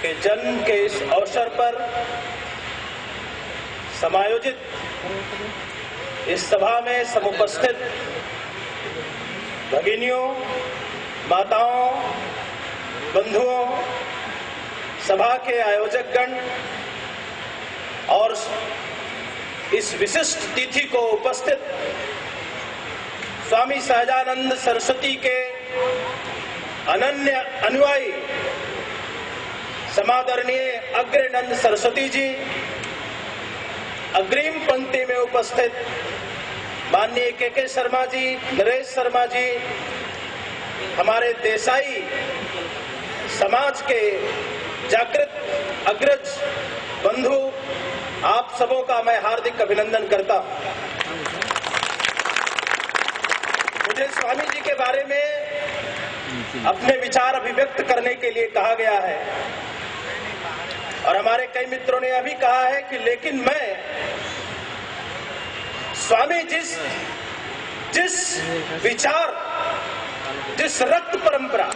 के जन्म के इस अवसर पर समायोजित इस सभा में समुपस्थित भगिनियों, माताओं, बंधुओं, सभा के आयोजकगण और इस विशिष्ट तिथि को उपस्थित स्वामी सहजानंद सरस्वती के अनन्य अनुयायी समादरणीय अग्रनंद सरस्वती जी, अग्रिम पंक्ति में उपस्थित माननीय के शर्मा जी, नरेश शर्मा जी, हमारे देसाई समाज के जागृत अग्रज बंधु, आप सबों का मैं हार्दिक अभिनंदन करता हूं। मुझे स्वामी जी के बारे में अपने विचार अभिव्यक्त करने के लिए कहा गया है और हमारे कई मित्रों ने अभी कहा है कि लेकिन मैं स्वामी जिस विचार, जिस रक्त परंपरा,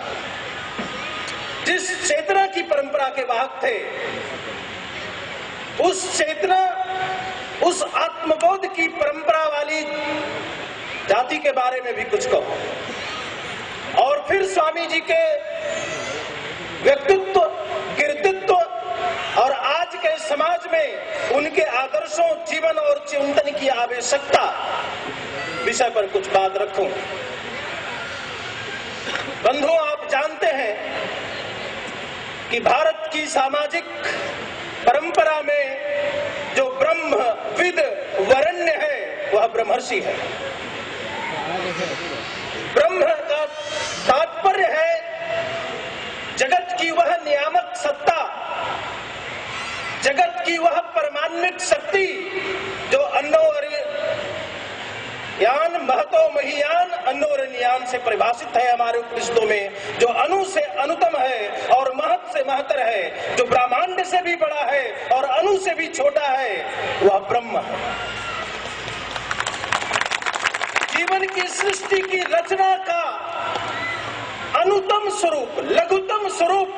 जिस चेतना की परंपरा के वाहक थे, उस चेतना, उस आत्मबोध की परंपरा वाली जाति के बारे में भी कुछ कहो और फिर स्वामी जी के व्यक्तित्व, कृतित्व और आज के समाज में उनके आदर्शों, जीवन और चिंतन की आवश्यकता विषय पर कुछ बात रखूं। बंधुओं, आप जानते हैं कि भारत की सामाजिक परंपरा में जो ब्रह्मविद वरेण्य है वह ब्रह्मर्षि है। ब्रह्म का तात्पर्य है जगत की वह नियामक सत्ता, जगत की वह परमात्मिक शक्ति जो अन्नोरयान महतो महियान अन्नोरनियान से परिभाषित है हमारे उपनिषदों में, जो अनु से अनुतम है और महत से महतर है, जो ब्रह्मांड से भी बड़ा है और अनु से भी छोटा है, वह ब्रह्म है। जीवन की सृष्टि की रचना का अनुतम स्वरूप, लघुतम स्वरूप,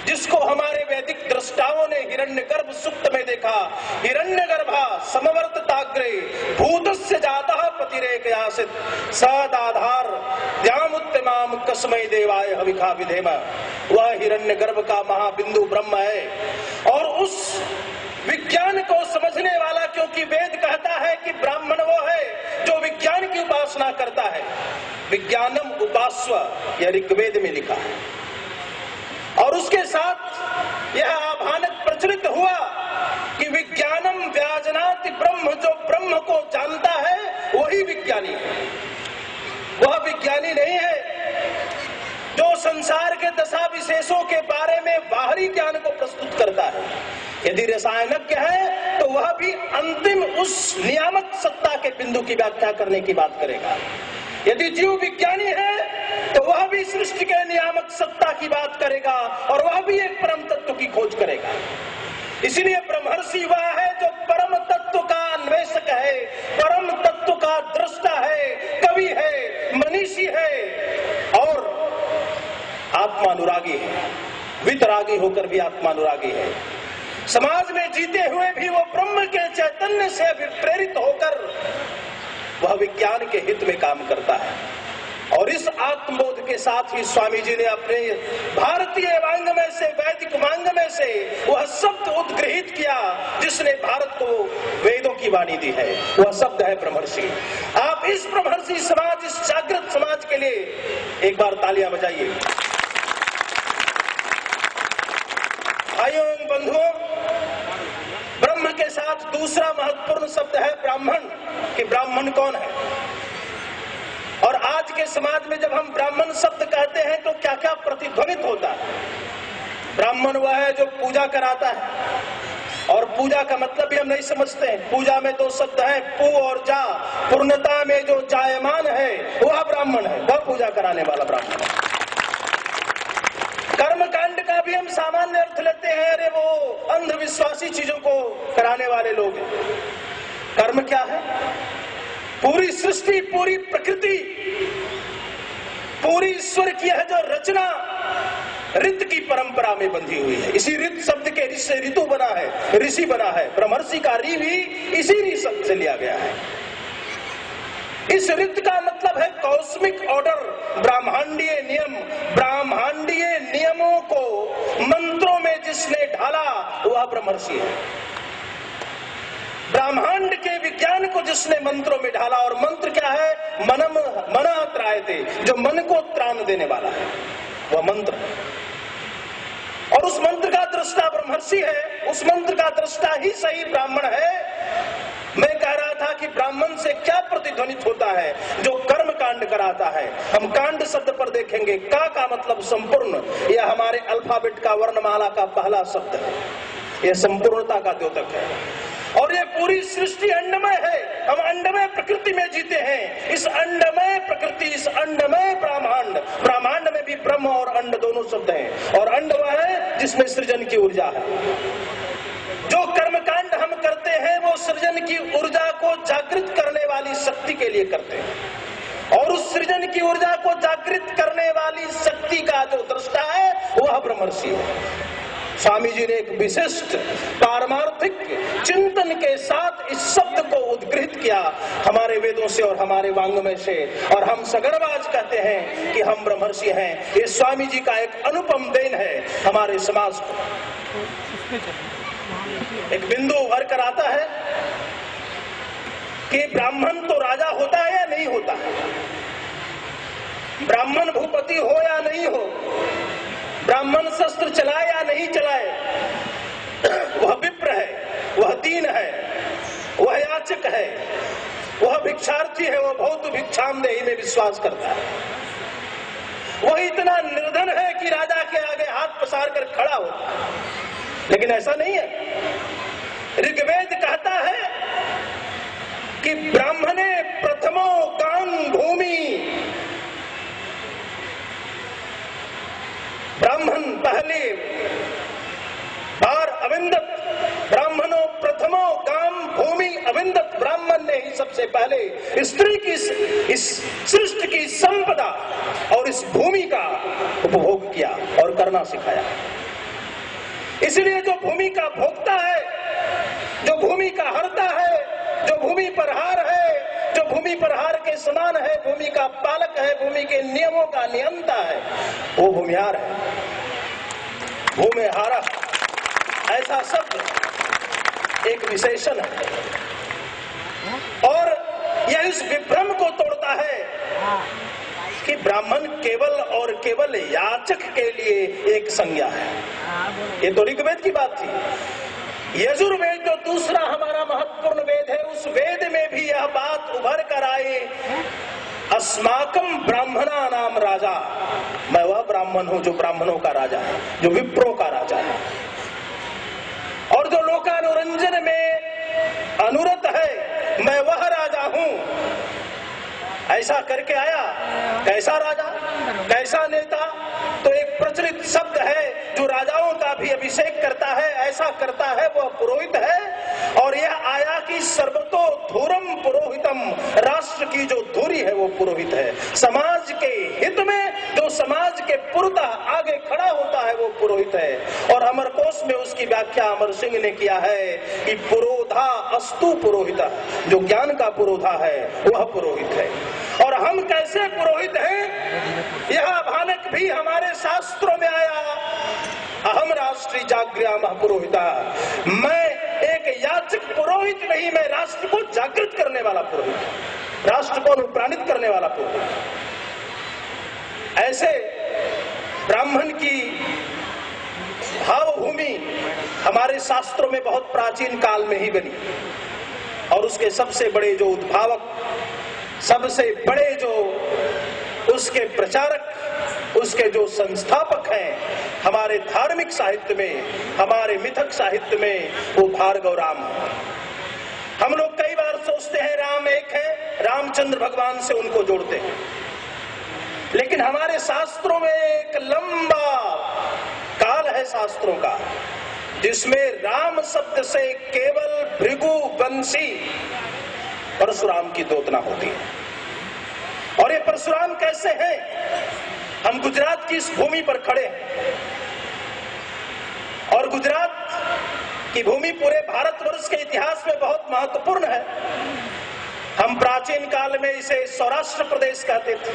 जिसको हमारे वैदिक दृष्टाओं ने हिरण्यगर्भ सुक्त में देखा। हिरण्यगर्भा समवर्तताग्रे भूतस्य जातः पतिरेकयासित सदाधार द्यामुत्तमाम कस्मै देवाय हविखा विधेम। वह हिरण्यगर्भ का महाबिंदु ब्रह्म है और उस विज्ञान को समझने वाला, क्योंकि वेद कहता है कि ब्राह्मण वो है जो विज्ञान की उपासना करता है। विज्ञानम उपास्व, यह ऋग्वेद में लिखा है और उसके साथ यह आभानक प्रचलित हुआ कि विज्ञानम व्याजनाति ब्रह्म, जो ब्रह्म को जानता है वही विज्ञानी है। वह विज्ञानी नहीं है जो संसार के दशा विशेषों के बारे में बाहरी ज्ञान को प्रस्तुत करता है। यदि रसायनज्ञ है तो वह भी अंतिम उस नियामक सत्ता के बिंदु की व्याख्या करने की बात करेगा। यदि जीव विज्ञानी है तो वह भी सृष्टि के नियामक सत्ता की बात करेगा और वह भी एक परम तत्व की खोज करेगा। इसलिए ब्रह्मर्षि वह है जो परम तत्व का अन्वेषक है, परम तत्व का दृष्टा है, कवि है, मनीषी है और आत्मानुरागी है। वितरागी होकर भी आत्मानुरागी है। समाज में जीते हुए भी वो ब्रह्म के चैतन्य से प्रेरित होकर वह विज्ञान के हित में काम करता है। और इस आत्मबोध के साथ ही स्वामी जी ने अपने भारतीय वांग्मय से, वैदिक वांग्मय से वह शब्द उद्ग्रहित किया जिसने भारत को वेदों की वाणी दी है। वह शब्द है ब्रह्मर्षि। आप इस ब्रह्मर्षि समाज, इस जागृत समाज के लिए एक बार तालियां बजाइए। भाइयों बंधुओं, ब्रह्म के साथ दूसरा महत्वपूर्ण शब्द है ब्राह्मण। कि ब्राह्मण कौन है? और आज के समाज में जब हम ब्राह्मण शब्द कहते हैं तो क्या क्या प्रतिध्वनित होता है? ब्राह्मण वह है जो पूजा कराता है और पूजा का मतलब भी हम नहीं समझते हैं। पूजा में दो शब्द है, पू और जा। पूर्णता में जो जायमान है वह ब्राह्मण है, वह पूजा कराने वाला ब्राह्मण है। कर्म कांड का भी हम सामान्य अर्थ लेते हैं, अरे वो अंधविश्वासी चीजों को कराने वाले लोग हैं। कर्म क्या है? पूरी सृष्टि, पूरी प्रकृति, पूरी ईश्वर की है जो रचना, ऋत की परंपरा में बंधी हुई है। इसी ऋत शब्द के ऋत से ऋतु बना है, ऋषि बना है। ब्रह्मर्षि का ऋ भी इसी ऋ शब्द से लिया गया है। इस ऋत का मतलब है कॉस्मिक ऑर्डर, ब्रह्मांडीय नियम। ब्रह्मांडीय नियमों को मंत्रों में जिसने ढाला वह ब्रह्मर्षि है। ब्रह्मांड के विज्ञान को जिसने मंत्रों में ढाला, और मंत्र क्या है? मना त्रायते, जो मन को त्राण देने वाला है, वह मंत्र है। और उस मंत्र का दृष्टा ब्रह्मर्षि है, उस मंत्र का दृष्टा ही सही ब्राह्मण है। मैं कह रहा था कि ब्राह्मण से क्या प्रतिध्वनित होता है? जो कर्म कांड कराता है। हम कांड शब्द पर देखेंगे। का मतलब संपूर्ण, यह हमारे अल्फाबेट का वर्णमाला का पहला शब्द है। यह संपूर्णता का द्योतक है। और ये पूरी सृष्टि अंडमय है। हम अंडमय प्रकृति में जीते हैं। इस अंडमय प्रकृति, इस अंडमय ब्रह्मांड, ब्रह्मांड में भी ब्रह्म और अंड दोनों शब्द हैं। और अंड वह है जिसमें सृजन की ऊर्जा है। जो कर्मकांड हम करते हैं वो सृजन की ऊर्जा को जागृत करने वाली शक्ति के लिए करते हैं। और उस सृजन की ऊर्जा को जागृत करने वाली शक्ति का जो दृष्टा है वह ब्रह्मर्षि है। स्वामी जी ने एक विशिष्ट पारमार्थिक चिंतन के साथ इस शब्द को उद्गृहित किया हमारे वेदों से और हमारे वांग्मय से। और हम सगर्वाज कहते हैं कि हम ब्रह्मर्षि हैं। ये स्वामी जी का एक अनुपम देन है हमारे समाज को। एक बिंदु उभर कर आता है कि ब्राह्मण तो राजा होता है या नहीं होता है, ब्राह्मण भूपति हो या नहीं हो, ब्राह्मण शस्त्र चलाए या नहीं चलाए, वह विप्र है, वह दीन है, वह याचक है, वह भिक्षार्थी है, वह बहुत भिक्षामदेही में विश्वास करता है, वह इतना निर्धन है कि राजा के आगे हाथ पसार कर खड़ा होता है। लेकिन ऐसा नहीं है। ऋग्वेद कहता है कि ब्राह्मणे प्रथमो गाम भूमि, ब्राह्मण पहले बार अविंदत, ब्राह्मणों प्रथमो गाम भूमि अविंदत। ब्राह्मण ने ही सबसे पहले स्त्री की, इस सृष्टि की संपदा और इस भूमि का उपभोग किया और करना सिखाया। इसलिए जो भूमि का भोक्ता है, जो भूमि का हरता है, जो भूमि पर हार है, जो भूमि पर हार के समान है, भूमि का पालक है, भूमि के नियमों का नियंता है, वो भूमिहार है। भूमिहारा ऐसा शब्द एक विशेषण है। और यह इस विभ्रम को तोड़ता है कि ब्राह्मण केवल और केवल याचक के लिए एक संज्ञा है। ये तो ऋग्वेद की बात थी। यजुर्वेद जो दूसरा हमारा महत्वपूर्ण वेद है, उस वेद में भी यह बात उभर कर आई, अस्माकम ब्राह्मणा नाम राजा। मैं वह ब्राह्मण हूं जो ब्राह्मणों का राजा है, जो विप्रों का राजा है, और जो लोकानुरंजन में अनुरत है, मैं वह राजा हूं। ऐसा करके आया। कैसा राजा, कैसा नेता? तो एक प्रचलित शब्द है जो राजाओं का भी अभिषेक करता है, ऐसा करता है, वह पुरोहित है। और यह आया कि सर्वतो धूरम पुरोहितम, राष्ट्र की जो धुरी है वो पुरोहित है। समाज के हित में जो समाज के पुरतः आगे खड़ा होता है वो पुरोहित है। और अमरकोश में उसकी व्याख्या अमर सिंह ने किया है कि पुरोधा अस्तु पुरोहित, जो ज्ञान का पुरोधा है वह पुरोहित है। और हम कैसे पुरोहित हैं, यह भानक भी हमारे शास्त्रों में आया। अहम राष्ट्री जागृयामः पुरोहिता, मैं एक याचक पुरोहित नहीं, मैं राष्ट्र को जागृत करने वाला पुरोहित, राष्ट्र को अनुप्राणित करने वाला पुरोहित। ऐसे ब्राह्मण की भावभूमि हमारे शास्त्रों में बहुत प्राचीन काल में ही बनी। और उसके सबसे बड़े जो उद्भावक, सबसे बड़े जो उसके प्रचारक, उसके जो संस्थापक हैं हमारे धार्मिक साहित्य में, हमारे मिथक साहित्य में, वो भार्गव राम है। हम लोग कई बार सोचते हैं राम एक है, रामचंद्र भगवान से उनको जोड़ते हैं, लेकिन हमारे शास्त्रों में एक लंबा काल है शास्त्रों का जिसमें राम शब्द से केवल भृगु बंशी परशुराम की दोतना होती है। और ये परशुराम कैसे हैं? हम गुजरात की इस भूमि पर खड़े हैं और गुजरात की भूमि पूरे भारतवर्ष के इतिहास में बहुत महत्वपूर्ण है। हम प्राचीन काल में इसे सौराष्ट्र प्रदेश कहते थे,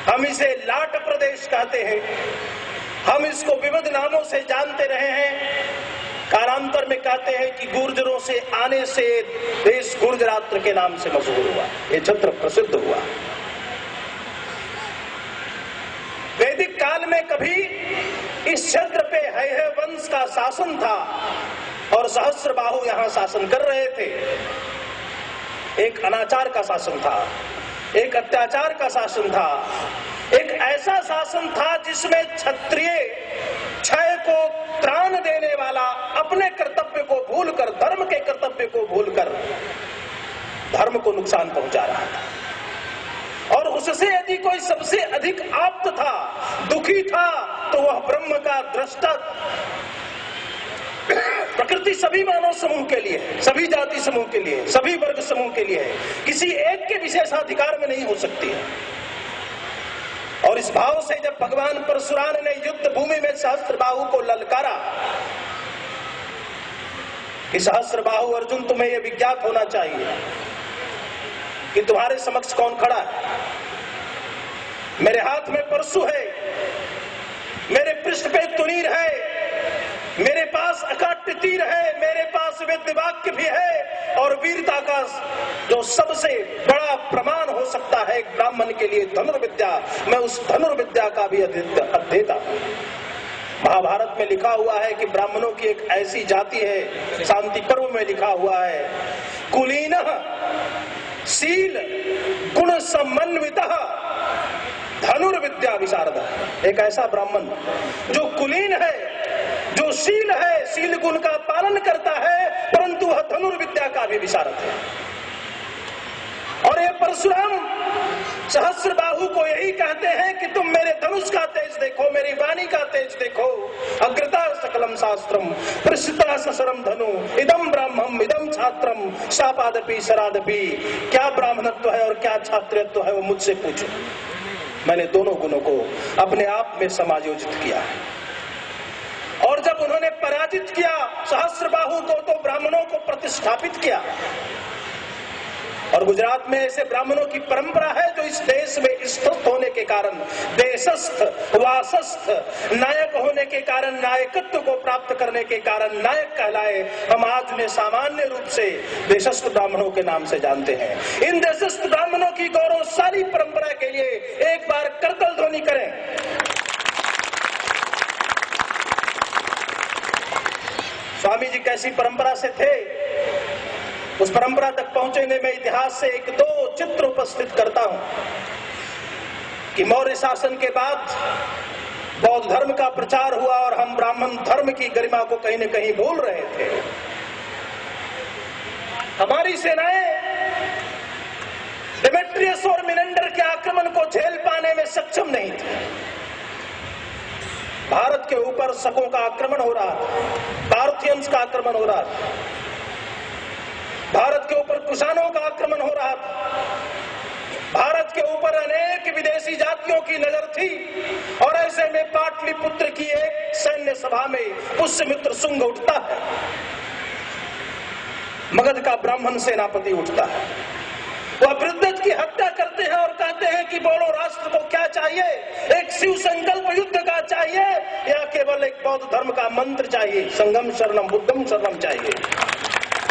हम इसे लाट प्रदेश कहते हैं, हम इसको विविध नामों से जानते रहे हैं। कालांतर में कहते हैं कि गुर्जरों से आने से देश गुर्जरात्र के नाम से मशहूर हुआ, ये क्षेत्र प्रसिद्ध हुआ। वैदिक काल में कभी इस क्षेत्र पे हैहय वंश का शासन था और सहस्त्रबाहु यहां शासन कर रहे थे। एक अनाचार का शासन था, एक अत्याचार का शासन था, एक ऐसा शासन था जिसमें क्षत्रिय क्षय को त्राण देने वाला अपने कर्तव्य को भूलकर, धर्म के कर्तव्य को भूलकर धर्म को नुकसान पहुंचा रहा था। और उससे यदि कोई सबसे अधिक आप्त था, दुखी था, तो वह ब्रह्म का दृष्टा। प्रकृति सभी मानव समूह के लिए, सभी जाति समूह के लिए, सभी वर्ग समूह के लिए है, किसी एक के विशेषाधिकार में नहीं हो सकती है। और इस भाव से जब भगवान परशुराम ने युद्ध भूमि में सहस्त्रबाहु को ललकारा कि सहस्त्रबाहु अर्जुन, तुम्हें यह विज्ञात होना चाहिए कि तुम्हारे समक्ष कौन खड़ा है। मेरे हाथ में परशु है, मेरे पृष्ठ पे तुनीर है, मेरे पास अकाट्य तीर है, मेरे पास वेद वाक्य भी है, और वीरता का जो सबसे बड़ा प्रमाण हो सकता है एक ब्राह्मण के लिए धनुर्विद्या, मैं उस धनुर्विद्या का भी अध्येता हूं। महाभारत में लिखा हुआ है कि ब्राह्मणों की एक ऐसी जाति है, शांति पर्व में लिखा हुआ है, कुलीनः शील गुण समन्वितः धनुर्विद्या विशारद। एक ऐसा ब्राह्मण जो कुलीन है, जो शील है, शील गुण का पालन करता है, परंतु वह धनुर्विद्या का भी विशारद है। और ये परशुराम सहस्त्रबाहु को यही कहते हैं कि तुम मेरे धनुष का तेज देखो, मेरी वाणी का तेज देखो। अग्रता सकलम शास्त्रम प्रसिद्धा ससरम धनु इदम ब्राह्मम इदम छात्रम शापादपि शरादपि। क्या ब्राह्मणत्व है और क्या छात्रत्व है वो मुझसे पूछो। मैंने दोनों गुणों को अपने आप में समायोजित किया है। और जब उन्होंने पराजित किया सहस्त्रबाहु को, तो ब्राह्मणों को प्रतिष्ठापित किया। और गुजरात में ऐसे ब्राह्मणों की परंपरा है जो इस देश में स्थित होने के कारण, देशस्थ वासस्थ नायक होने के कारण, नायकत्व को प्राप्त करने के कारण नायक कहलाए। हम आज उन्हें सामान्य रूप से देशस्थ ब्राह्मणों के नाम से जानते हैं। इन देशस्थ ब्राह्मणों की गौरवशाली परंपरा के लिए एक बार करतल ध्वनि करें। स्वामी जी कैसी परंपरा से थे, उस परंपरा तक पहुंचने में इतिहास से एक दो चित्र उपस्थित करता हूं कि मौर्य शासन के बाद बौद्ध धर्म का प्रचार हुआ और हम ब्राह्मण धर्म की गरिमा को कहीं न कहीं भूल रहे थे। हमारी सेनाएं डेमेट्रियस और मिनेंडर के आक्रमण को झेल पाने में सक्षम नहीं थी। भारत के ऊपर शकों का आक्रमण हो रहा था, पार्थियंस का आक्रमण हो रहा था, भारत के ऊपर कुषाणों का आक्रमण हो रहा था, भारत के ऊपर अनेक विदेशी जातियों की नजर थी। और ऐसे में पाटलिपुत्र की एक सैन्य सभा में पुष्यमित्र शुंग उठता है, मगध का ब्राह्मण सेनापति उठता है। वह वृद्धत की हत्या करते हैं और कहते हैं कि बोलो राष्ट्र को क्या चाहिए, एक शिव संकल्प युद्ध का चाहिए या केवल एक बौद्ध धर्म का मंत्र चाहिए, संगम शरणम बुद्धम शरणम चाहिए।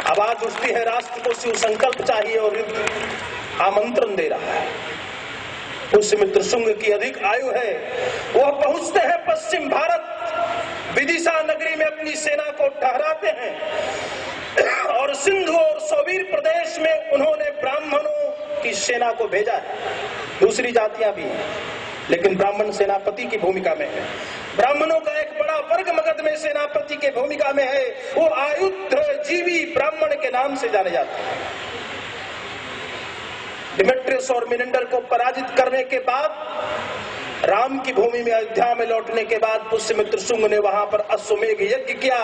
आवाज उठती है राष्ट्र को शिव संकल्प चाहिए और युद्ध आमंत्रण दे रहा है। पुष्यमित्र शुंग की अधिक आयु है, वह पहुंचते हैं पश्चिम भारत, विदिशा नगरी में अपनी सेना को ठहराते हैं और सिंधु और सोवीर प्रदेश में उन्होंने ब्राह्मणों की सेना को भेजा है। दूसरी जातियां भी हैं, लेकिन ब्राह्मण सेनापति की भूमिका में है। ब्राह्मणों का एक बड़ा वर्ग मगध में सेनापति के भूमिका में है, वो आयुध जीवी ब्राह्मण के नाम से जाने जाते हैं। डेमेट्रियस और मिनेंडर को पराजित करने के बाद राम की भूमि में अयोध्या में लौटने के बाद पुष्यमित्र शुंग ने वहां पर अश्वमेघ यज्ञ किया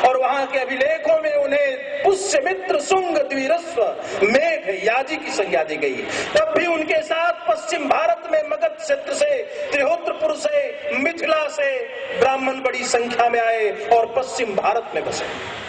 और वहां के अभिलेखों में उन्हें पुष्यमित्र शुंग द्विरस्व मेघ याजी की संज्ञा दी गई। तब भी उनके साथ पश्चिम भारत में मगध क्षेत्र से, त्रिहोत्रपुर से, मिथिला से ब्राह्मण बड़ी संख्या में आए और पश्चिम भारत में बसे।